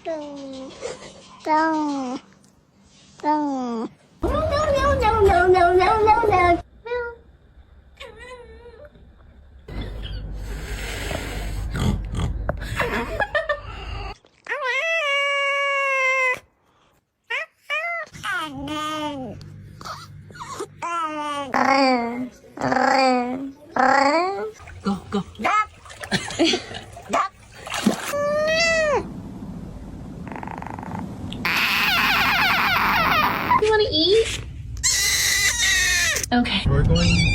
Tung, tung, tung. No, no, no, no, no, no, no, no. Go, go. Duck. Duck. You want to eat? Okay. We're going.